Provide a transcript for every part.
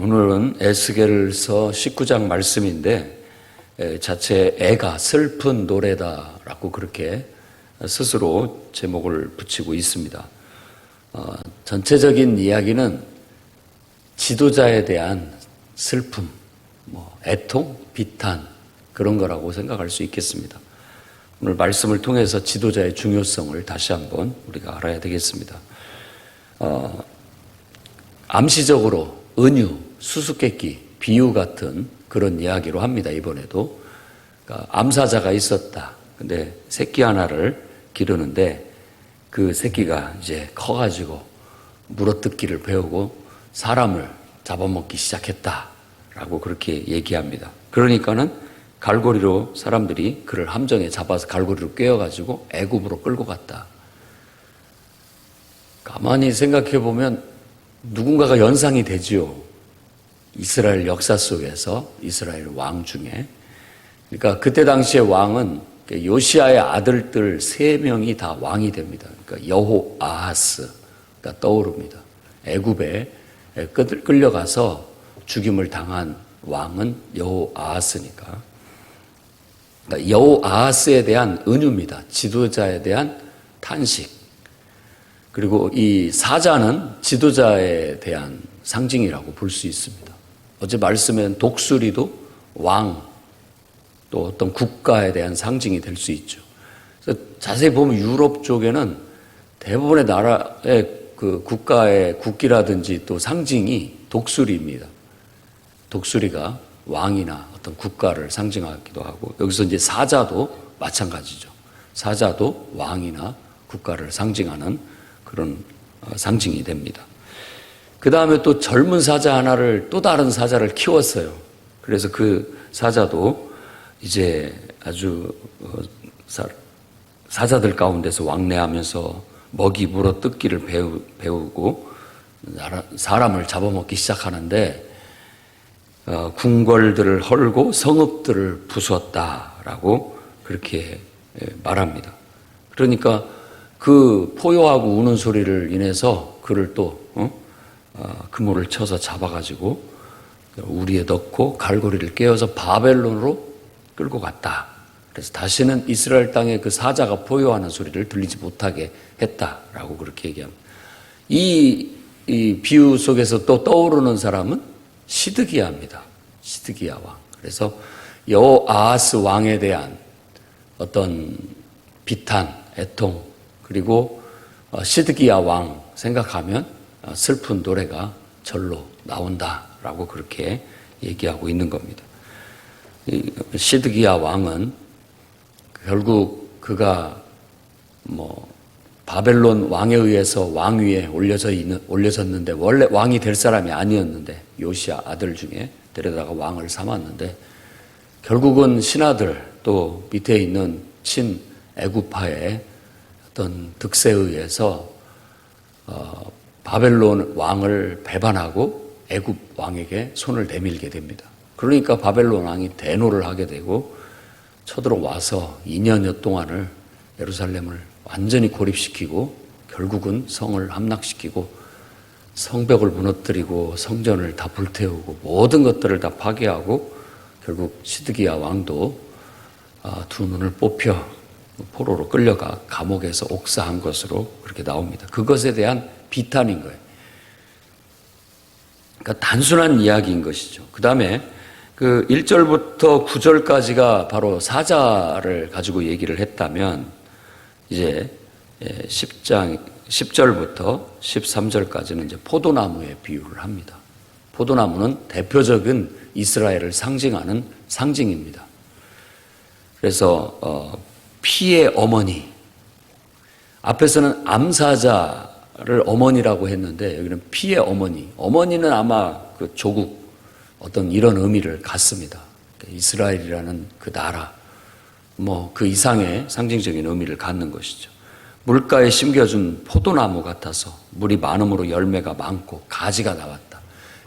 오늘은 에스겔서 19장 말씀인데 자체 애가 슬픈 노래다라고 그렇게 스스로 제목을 붙이고 있습니다. 전체적인 이야기는 지도자에 대한 슬픔, 애통, 비탄 그런 거라고 생각할 수 있겠습니다. 오늘 말씀을 통해서 지도자의 중요성을 다시 한번 우리가 알아야 되겠습니다. 암시적으로 은유, 수수께끼, 비유 같은 그런 이야기로 합니다. 이번에도 그러니까 암사자가 있었다. 근데 새끼 하나를 기르는데 그 새끼가 이제 커가지고 물어뜯기를 배우고 사람을 잡아먹기 시작했다라고 그렇게 얘기합니다. 그러니까는 갈고리로 사람들이 그를 함정에 잡아서 갈고리로 꿰어가지고 애굽으로 끌고 갔다. 가만히 생각해 보면 누군가가 연상이 되지요. 이스라엘 역사 속에서 이스라엘 왕 중에. 그러니까 그때 당시의 왕은 요시아의 아들들 3명이 다 왕이 됩니다. 그러니까 여호아하스가 떠오릅니다. 애굽에 끌려가서 죽임을 당한 왕은 여호아하스니까. 그러니까 여호아하스에 대한 은유입니다. 지도자에 대한 탄식. 그리고 이 사자는 지도자에 대한 상징이라고 볼 수 있습니다. 어제 말씀엔 독수리도 왕, 또 어떤 국가에 대한 상징이 될 수 있죠. 그래서 자세히 보면 유럽 쪽에는 대부분의 나라의 그 국가의 국기라든지 또 상징이 독수리입니다. 독수리가 왕이나 어떤 국가를 상징하기도 하고, 여기서 이제 사자도 마찬가지죠. 사자도 왕이나 국가를 상징하는 그런 상징이 됩니다. 그 다음에 또 젊은 사자 하나를 또 다른 사자를 키웠어요. 그래서 그 사자도 이제 아주 사자들 가운데서 왕래하면서 먹이 물어 뜯기를 배우고 사람을 잡아먹기 시작하는데 궁궐들을 헐고 성읍들을 부수었다라고 그렇게 말합니다. 그러니까 그 포효하고 우는 소리를 인해서 그를 또 그물을 쳐서 잡아가지고 우리에 넣고 갈고리를 깨워서 바벨론으로 끌고 갔다. 그래서 다시는 이스라엘 땅에 그 사자가 포효하는 소리를 들리지 못하게 했다라고 그렇게 얘기합니다. 이 비유 속에서 또 떠오르는 사람은 시드기야입니다. 시드기야 왕. 그래서 여호아하스 왕에 대한 어떤 비탄, 애통, 그리고 시드기야 왕 생각하면 슬픈 노래가 절로 나온다라고 그렇게 얘기하고 있는 겁니다. 시드기야 왕은 결국 그가 바벨론 왕에 의해서 왕위에 올려졌는데 원래 왕이 될 사람이 아니었는데 요시아 아들 중에 데려다가 왕을 삼았는데 결국은 신하들 또 밑에 있는 친 애굽파의 어떤 득세에 의해서 바벨론 왕을 배반하고 애굽 왕에게 손을 내밀게 됩니다. 그러니까 바벨론 왕이 대노를 하게 되고 쳐들어와서 2년여 동안을 예루살렘을 완전히 고립시키고 결국은 성을 함락시키고 성벽을 무너뜨리고 성전을 다 불태우고 모든 것들을 다 파괴하고 결국 시드기야 왕도 2눈을 뽑혀 포로로 끌려가 감옥에서 옥사한 것으로 그렇게 나옵니다. 그것에 대한 비탄인 거예요. 그러니까 단순한 이야기인 것이죠. 그 다음에 그 1절부터 9절까지가 바로 사자를 가지고 얘기를 했다면 이제 10절부터 13절까지는 이제 포도나무의 비유를 합니다. 포도나무는 대표적인 이스라엘을 상징하는 상징입니다. 그래서 피의 어머니, 앞에서는 암사자를 어머니라고 했는데 여기는 피의 어머니, 어머니는 아마 그 조국 어떤 이런 의미를 갖습니다. 이스라엘이라는 그 나라, 그 이상의 상징적인 의미를 갖는 것이죠. 물가에 심겨준 포도나무 같아서 물이 많음으로 열매가 많고 가지가 나왔다.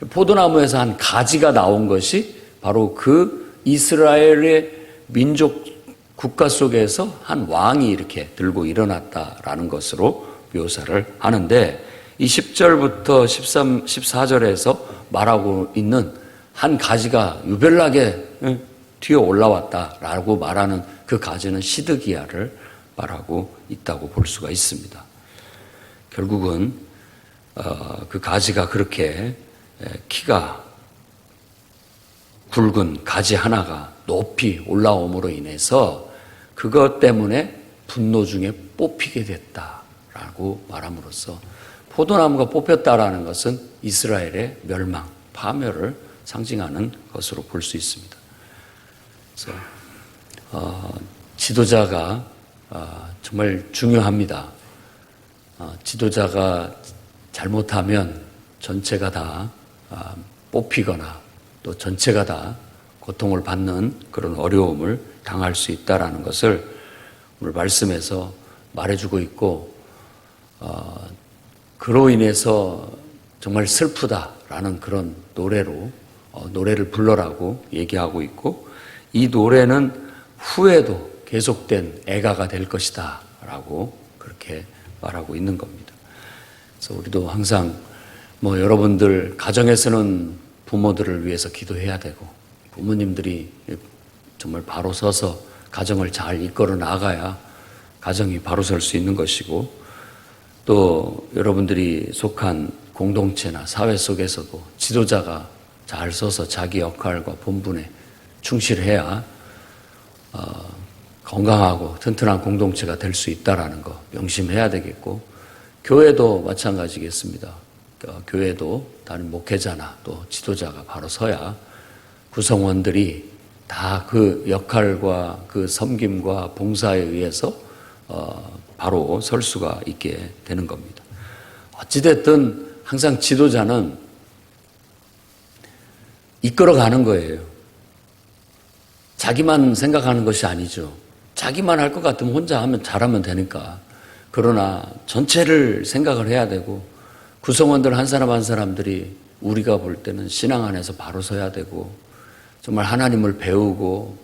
포도나무에서 한 가지가 나온 것이 바로 그 이스라엘의 민족 국가 속에서 한 왕이 이렇게 들고 일어났다라는 것으로 묘사를 하는데 이 10절부터 13, 14절에서 말하고 있는 한 가지가 유별나게 튀어 올라왔다라고 말하는 그 가지는 시드기야를 말하고 있다고 볼 수가 있습니다. 결국은 그 가지가 그렇게 키가 굵은 가지 하나가 높이 올라옴으로 인해서 그것 때문에 분노 중에 뽑히게 됐다라고 말함으로써 포도나무가 뽑혔다라는 것은 이스라엘의 멸망, 파멸을 상징하는 것으로 볼 수 있습니다. 그래서 지도자가 정말 중요합니다. 지도자가 잘못하면 전체가 다 뽑히거나 또 전체가 다 고통을 받는 그런 어려움을 당할 수 있다라는 것을 오늘 말씀에서 말해주고 있고, 그로 인해서 정말 슬프다라는 그런 노래로 노래를 불러라고 얘기하고 있고, 이 노래는 후에도 계속된 애가가 될 것이다 라고 그렇게 말하고 있는 겁니다. 그래서 우리도 항상 여러분들 가정에서는 부모들을 위해서 기도해야 되고, 부모님들이 정말 바로 서서 가정을 잘 이끌어 나가야 가정이 바로 설 수 있는 것이고, 또 여러분들이 속한 공동체나 사회 속에서도 지도자가 잘 서서 자기 역할과 본분에 충실해야 건강하고 튼튼한 공동체가 될 수 있다라는 거 명심해야 되겠고, 교회도 마찬가지겠습니다. 교회도 다른 목회자나 또 지도자가 바로 서야 구성원들이 다 그 역할과 그 섬김과 봉사에 의해서 바로 설 수가 있게 되는 겁니다. 어찌됐든 항상 지도자는 이끌어가는 거예요. 자기만 생각하는 것이 아니죠. 자기만 할 것 같으면 혼자 하면 잘하면 되니까. 그러나 전체를 생각을 해야 되고, 구성원들 한 사람 한 사람들이 우리가 볼 때는 신앙 안에서 바로 서야 되고, 정말 하나님을 배우고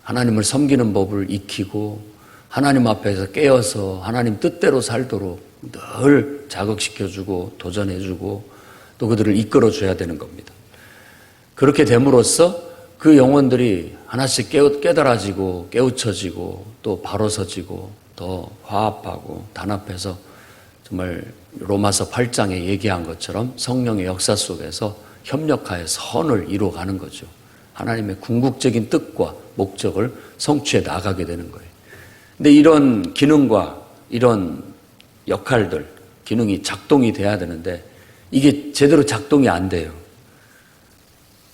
하나님을 섬기는 법을 익히고 하나님 앞에서 깨어서 하나님 뜻대로 살도록 늘 자극시켜주고 도전해주고 또 그들을 이끌어줘야 되는 겁니다. 그렇게 됨으로써 그 영혼들이 하나씩 깨달아지고 깨우쳐지고 또 바로 서지고 더 화합하고 단합해서 정말 로마서 8장에 얘기한 것처럼 성령의 역사 속에서 협력하여 선을 이루어가는 거죠. 하나님의 궁극적인 뜻과 목적을 성취해 나가게 되는 거예요. 근데 이런 기능과 이런 역할들, 기능이 작동이 돼야 되는데 이게 제대로 작동이 안 돼요.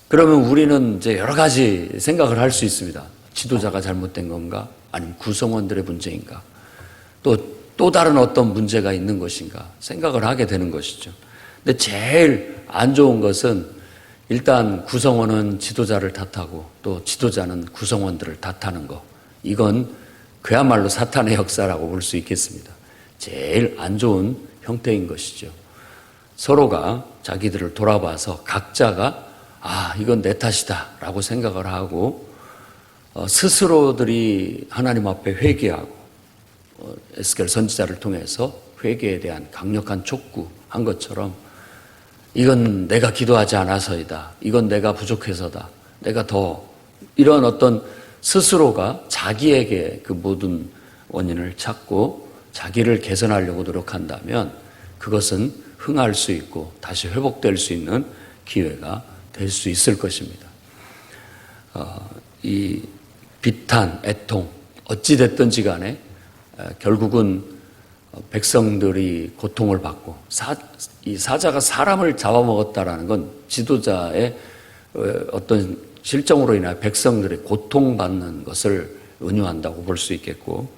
그러면 우리는 이제 여러 가지 생각을 할 수 있습니다. 지도자가 잘못된 건가? 아니면 구성원들의 문제인가? 또 다른 어떤 문제가 있는 것인가? 생각을 하게 되는 것이죠. 근데 제일 안 좋은 것은 일단 구성원은 지도자를 탓하고 또 지도자는 구성원들을 탓하는 거. 이건 그야말로 사탄의 역사라고 볼 수 있겠습니다. 제일 안 좋은 형태인 것이죠. 서로가 자기들을 돌아봐서 각자가 이건 내 탓이다 라고 생각을 하고 스스로들이 하나님 앞에 회개하고 에스겔 선지자를 통해서 회개에 대한 강력한 촉구한 것처럼 이건 내가 기도하지 않아서이다. 이건 내가 부족해서다. 내가 더 이런 어떤 스스로가 자기에게 그 모든 원인을 찾고 자기를 개선하려고 노력한다면 그것은 흥할 수 있고 다시 회복될 수 있는 기회가 될 수 있을 것입니다. 이 비탄, 애통 어찌됐든지 간에 결국은 백성들이 고통을 받고 이 사자가 사람을 잡아먹었다라는 건 지도자의 어떤 실정으로 인하여 백성들이 고통받는 것을 은유한다고 볼 수 있겠고,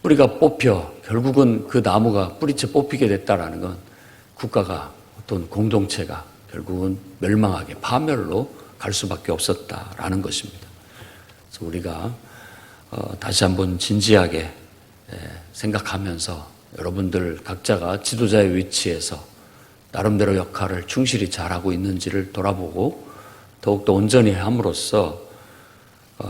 뿌리가 뽑혀 결국은 그 나무가 뿌리채 뽑히게 됐다라는 건 국가가 어떤 공동체가 결국은 멸망하게 파멸로 갈 수밖에 없었다라는 것입니다. 그래서 우리가 다시 한번 진지하게 생각하면서 여러분들 각자가 지도자의 위치에서 나름대로 역할을 충실히 잘하고 있는지를 돌아보고 더욱더 온전히 함으로써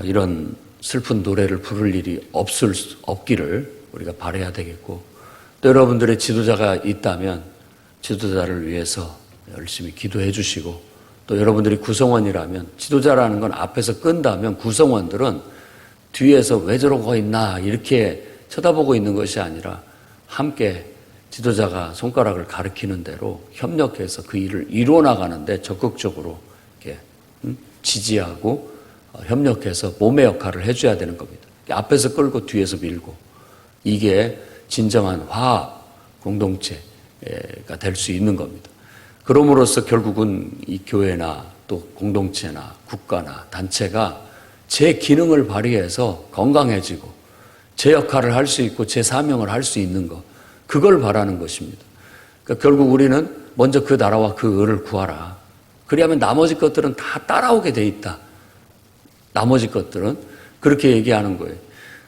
이런 슬픈 노래를 부를 일이 없기를 우리가 바라야 되겠고, 또 여러분들의 지도자가 있다면 지도자를 위해서 열심히 기도해 주시고 또 여러분들이 구성원이라면, 지도자라는 건 앞에서 끈다면 구성원들은 뒤에서 왜 저러고 있나 이렇게 쳐다보고 있는 것이 아니라 함께 지도자가 손가락을 가리키는 대로 협력해서 그 일을 이루어나가는데 적극적으로 이렇게 지지하고 협력해서 몸의 역할을 해줘야 되는 겁니다. 앞에서 끌고 뒤에서 밀고, 이게 진정한 화합 공동체가 될 수 있는 겁니다. 그럼으로써 결국은 이 교회나 또 공동체나 국가나 단체가 제 기능을 발휘해서 건강해지고 제 역할을 할 수 있고 제 사명을 할 수 있는 것, 그걸 바라는 것입니다. 그러니까 결국 우리는 먼저 그 나라와 그 의를 구하라. 그리하면 나머지 것들은 다 따라오게 돼 있다. 나머지 것들은 그렇게 얘기하는 거예요.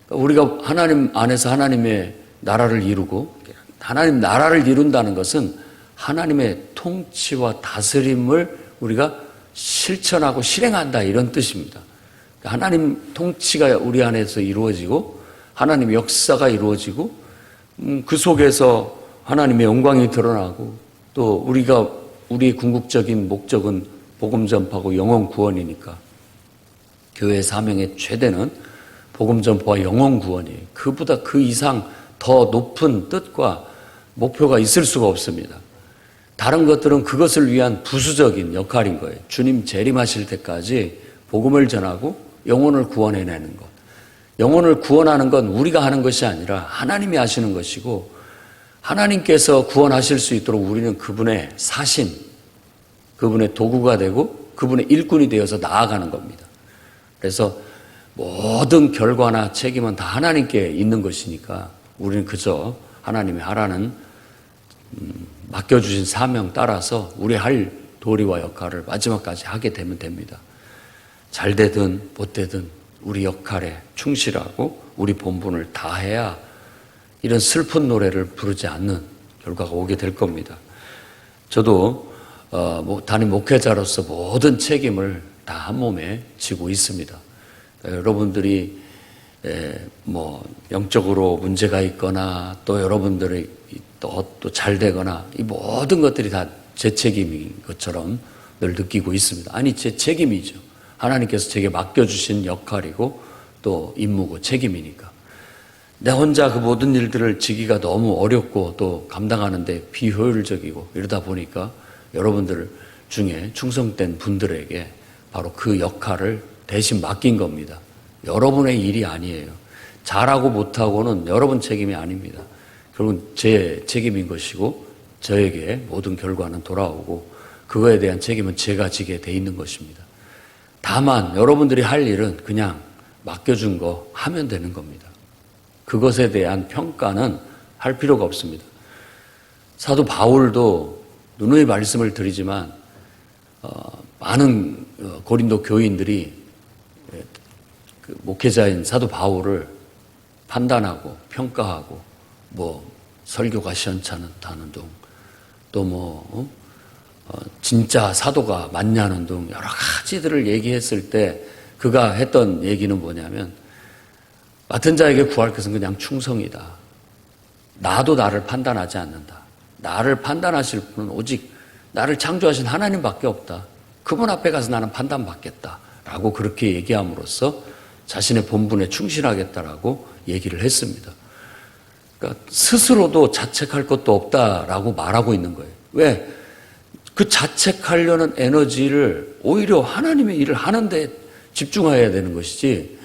그러니까 우리가 하나님 안에서 하나님의 나라를 이루고, 하나님 나라를 이룬다는 것은 하나님의 통치와 다스림을 우리가 실천하고 실행한다, 이런 뜻입니다. 하나님 통치가 우리 안에서 이루어지고 하나님의 역사가 이루어지고 그 속에서 하나님의 영광이 드러나고, 또 우리의 궁극적인 목적은 복음 전파하고 영혼 구원이니까 교회의 사명의 최대는 복음 전파와 영혼 구원이에요. 그보다 그 이상 더 높은 뜻과 목표가 있을 수가 없습니다. 다른 것들은 그것을 위한 부수적인 역할인 거예요. 주님 재림하실 때까지 복음을 전하고 영혼을 구원해내는 것. 영혼을 구원하는 건 우리가 하는 것이 아니라 하나님이 하시는 것이고, 하나님께서 구원하실 수 있도록 우리는 그분의 사신, 그분의 도구가 되고 그분의 일꾼이 되어서 나아가는 겁니다. 그래서 모든 결과나 책임은 다 하나님께 있는 것이니까 우리는 그저 하나님이 하라는 맡겨주신 사명 따라서 우리 할 도리와 역할을 마지막까지 하게 되면 됩니다. 잘 되든 못 되든 우리 역할에 충실하고 우리 본분을 다해야 이런 슬픈 노래를 부르지 않는 결과가 오게 될 겁니다. 저도 담임 목회자로서 모든 책임을 다 한 몸에 지고 있습니다. 여러분들이 영적으로 문제가 있거나 또 여러분들이 또 잘 되거나 이 모든 것들이 다 제 책임인 것처럼 늘 느끼고 있습니다. 아니, 제 책임이죠. 하나님께서 제게 맡겨주신 역할이고 또 임무고 책임이니까. 내 혼자 그 모든 일들을 지기가 너무 어렵고 또 감당하는데 비효율적이고 이러다 보니까 여러분들 중에 충성된 분들에게 바로 그 역할을 대신 맡긴 겁니다. 여러분의 일이 아니에요. 잘하고 못하고는 여러분 책임이 아닙니다. 결국은 제 책임인 것이고 저에게 모든 결과는 돌아오고 그거에 대한 책임은 제가 지게 돼 있는 것입니다. 다만 여러분들이 할 일은 그냥 맡겨준 거 하면 되는 겁니다. 그것에 대한 평가는 할 필요가 없습니다. 사도 바울도 누누이 말씀을 드리지만 많은 고린도 교인들이 그 목회자인 사도 바울을 판단하고 평가하고 설교가 시원찮다는 둥, 또 진짜 사도가 맞냐는 둥 여러 가지들을 얘기했을 때 그가 했던 얘기는 뭐냐면, 맡은 자에게 구할 것은 그냥 충성이다. 나도 나를 판단하지 않는다. 나를 판단하실 분은 오직 나를 창조하신 하나님밖에 없다. 그분 앞에 가서 나는 판단받겠다 라고 그렇게 얘기함으로써 자신의 본분에 충실하겠다라고 얘기를 했습니다. 그러니까 스스로도 자책할 것도 없다라고 말하고 있는 거예요. 왜? 그 자책하려는 에너지를 오히려 하나님의 일을 하는데 집중해야 되는 것이지,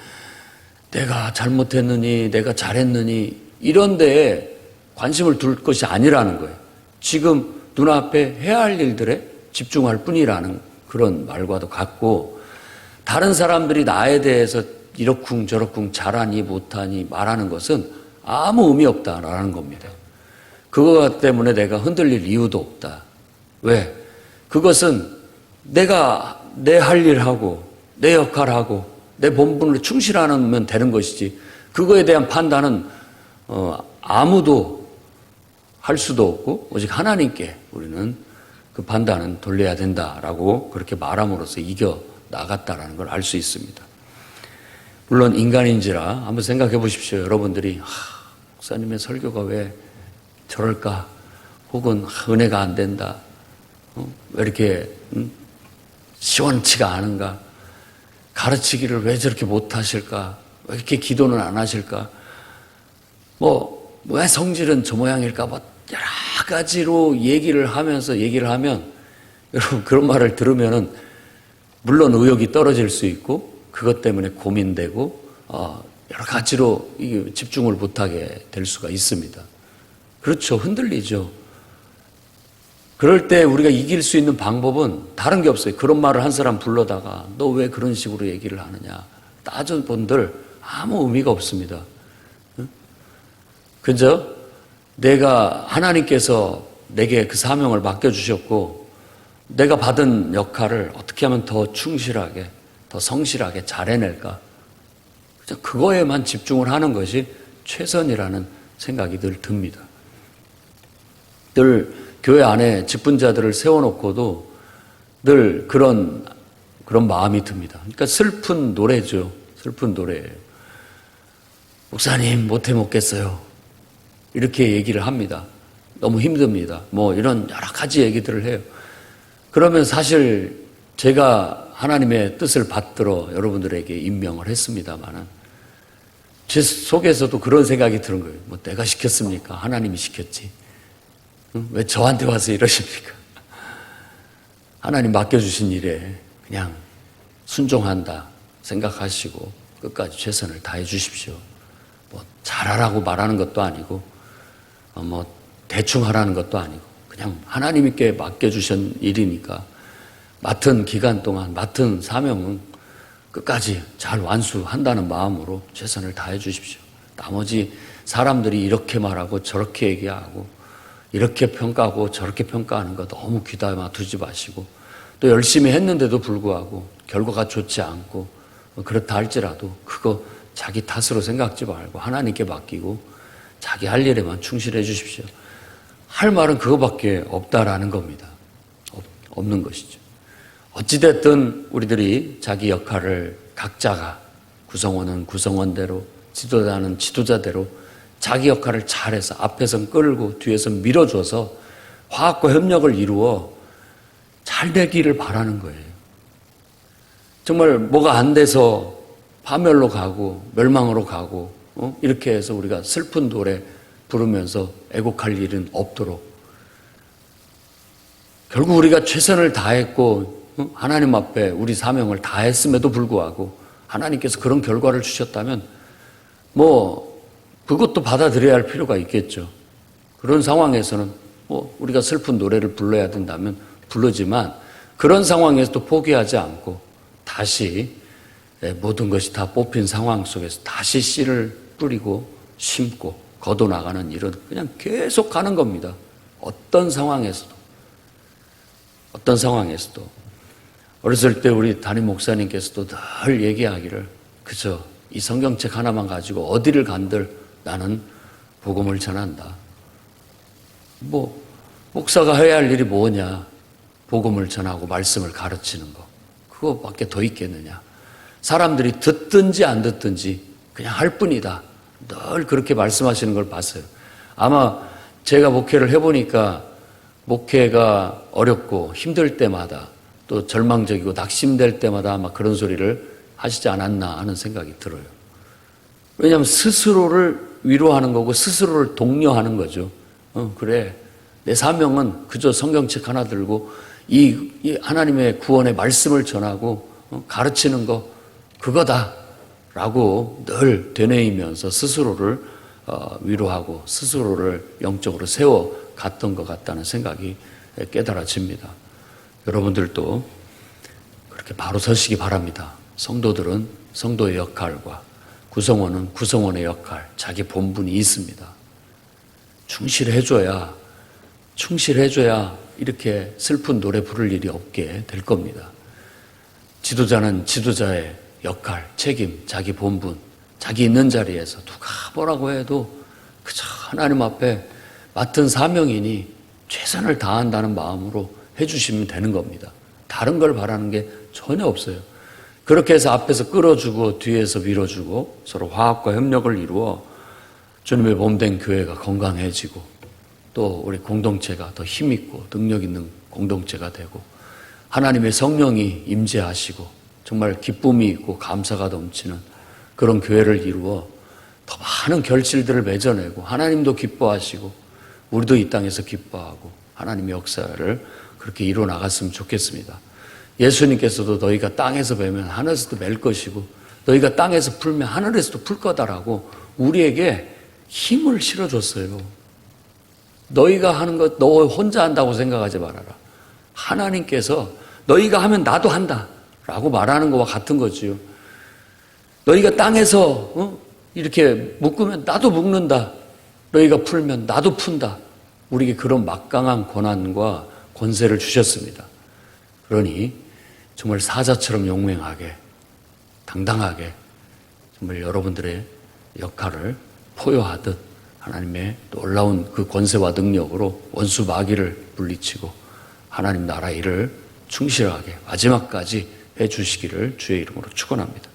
내가 잘못했느니 내가 잘했느니 이런 데에 관심을 둘 것이 아니라는 거예요. 지금 눈앞에 해야 할 일들에 집중할 뿐이라는 그런 말과도 같고, 다른 사람들이 나에 대해서 이러쿵 저러쿵 잘하니 못하니 말하는 것은 아무 의미 없다라는 겁니다. 그거 때문에 내가 흔들릴 이유도 없다. 왜? 그것은 내가 내 할 일하고 내 역할하고 내 본분을 충실하면 되는 것이지, 그거에 대한 판단은 아무도 할 수도 없고 오직 하나님께 우리는 그 판단은 돌려야 된다라고 그렇게 말함으로써 이겨 나갔다라는 걸 알 수 있습니다. 물론 인간인지라 한번 생각해 보십시오. 여러분들이 목사님의 설교가 왜 저럴까, 혹은 은혜가 안 된다, 왜 이렇게 시원치가 않은가? 가르치기를 왜 저렇게 못하실까? 왜 이렇게 기도는 안 하실까? 왜 성질은 저 모양일까? 여러 가지로 얘기를 하면, 여러분, 그런 말을 들으면은, 물론 의욕이 떨어질 수 있고, 그것 때문에 고민되고, 여러 가지로 집중을 못하게 될 수가 있습니다. 그렇죠. 흔들리죠. 그럴 때 우리가 이길 수 있는 방법은 다른 게 없어요. 그런 말을 한 사람 불러다가 너 왜 그런 식으로 얘기를 하느냐 따져본들 아무 의미가 없습니다. 그저 내가 하나님께서 내게 그 사명을 맡겨주셨고 내가 받은 역할을 어떻게 하면 더 충실하게 더 성실하게 잘 해낼까, 그거에만 집중을 하는 것이 최선이라는 생각이 늘 듭니다. 늘 교회 안에 직분자들을 세워놓고도 늘 그런 마음이 듭니다. 그러니까 슬픈 노래죠. 슬픈 노래예요. 목사님 못해 먹겠어요. 이렇게 얘기를 합니다. 너무 힘듭니다. 이런 여러 가지 얘기들을 해요. 그러면 사실 제가 하나님의 뜻을 받들어 여러분들에게 임명을 했습니다마는 제 속에서도 그런 생각이 드는 거예요. 내가 시켰습니까? 하나님이 시켰지. 왜 저한테 와서 이러십니까? 하나님 맡겨주신 일에 그냥 순종한다 생각하시고 끝까지 최선을 다해 주십시오. 잘하라고 말하는 것도 아니고 대충 하라는 것도 아니고 그냥 하나님께 맡겨주신 일이니까 맡은 기간 동안 맡은 사명은 끝까지 잘 완수한다는 마음으로 최선을 다해 주십시오. 나머지 사람들이 이렇게 말하고 저렇게 얘기하고 이렇게 평가하고 저렇게 평가하는 거 너무 귀담아 두지 마시고 또 열심히 했는데도 불구하고 결과가 좋지 않고 그렇다 할지라도 그거 자기 탓으로 생각지 말고 하나님께 맡기고 자기 할 일에만 충실해 주십시오. 할 말은 그거밖에 없다라는 겁니다. 없는 것이죠. 어찌됐든 우리들이 자기 역할을 각자가 구성원은 구성원대로 지도자는 지도자대로 자기 역할을 잘해서 앞에선 끌고 뒤에선 밀어줘서 화합과 협력을 이루어 잘 되기를 바라는 거예요. 정말 뭐가 안 돼서 파멸로 가고 멸망으로 가고 이렇게 해서 우리가 슬픈 노래 부르면서 애곡할 일은 없도록 결국 우리가 최선을 다했고 하나님 앞에 우리 사명을 다했음에도 불구하고 하나님께서 그런 결과를 주셨다면 그것도 받아들여야 할 필요가 있겠죠. 그런 상황에서는 우리가 슬픈 노래를 불러야 된다면 부르지만 그런 상황에서도 포기하지 않고 다시 모든 것이 다 뽑힌 상황 속에서 다시 씨를 뿌리고 심고 걷어나가는 일은 그냥 계속 가는 겁니다. 어떤 상황에서도. 어렸을 때 우리 담임 목사님께서도 늘 얘기하기를 그저 이 성경책 하나만 가지고 어디를 간들 나는 복음을 전한다. 목사가 해야 할 일이 뭐냐? 복음을 전하고 말씀을 가르치는 거. 그거밖에 더 있겠느냐? 사람들이 듣든지 안 듣든지 그냥 할 뿐이다. 늘 그렇게 말씀하시는 걸 봤어요. 아마 제가 목회를 해보니까 목회가 어렵고 힘들 때마다 또 절망적이고 낙심될 때마다 아마 그런 소리를 하시지 않았나 하는 생각이 들어요. 왜냐하면 스스로를 위로하는 거고 스스로를 독려하는 거죠. 그래, 내 사명은 그저 성경책 하나 들고 이 하나님의 구원의 말씀을 전하고 가르치는 거 그거다 라고 늘 되뇌이면서 스스로를 위로하고 스스로를 영적으로 세워갔던 것 같다는 생각이 깨달아집니다. 여러분들도 그렇게 바로 서시기 바랍니다. 성도들은 성도의 역할과 구성원은 구성원의 역할, 자기 본분이 있습니다. 충실해줘야 이렇게 슬픈 노래 부를 일이 없게 될 겁니다. 지도자는 지도자의 역할, 책임, 자기 본분, 자기 있는 자리에서 누가 뭐라고 해도 그저 하나님 앞에 맡은 사명이니 최선을 다한다는 마음으로 해주시면 되는 겁니다. 다른 걸 바라는 게 전혀 없어요. 그렇게 해서 앞에서 끌어주고 뒤에서 밀어주고 서로 화합과 협력을 이루어 주님의 몸된 교회가 건강해지고 또 우리 공동체가 더 힘있고 능력 있는 공동체가 되고 하나님의 성령이 임재하시고 정말 기쁨이 있고 감사가 넘치는 그런 교회를 이루어 더 많은 결실들을 맺어내고 하나님도 기뻐하시고 우리도 이 땅에서 기뻐하고 하나님의 역사를 그렇게 이루어 나갔으면 좋겠습니다. 예수님께서도 너희가 땅에서 베면 하늘에서도 맬 것이고 너희가 땅에서 풀면 하늘에서도 풀 거다라고 우리에게 힘을 실어줬어요. 너희가 하는 것 너 혼자 한다고 생각하지 말아라. 하나님께서 너희가 하면 나도 한다 라고 말하는 것과 같은 거지요. 너희가 땅에서 이렇게 묶으면 나도 묶는다. 너희가 풀면 나도 푼다. 우리에게 그런 막강한 권한과 권세를 주셨습니다. 그러니 정말 사자처럼 용맹하게 당당하게 정말 여러분들의 역할을 포효하듯 하나님의 놀라운 그 권세와 능력으로 원수 마귀를 물리치고 하나님 나라 일을 충실하게 마지막까지 해주시기를 주의 이름으로 축원합니다.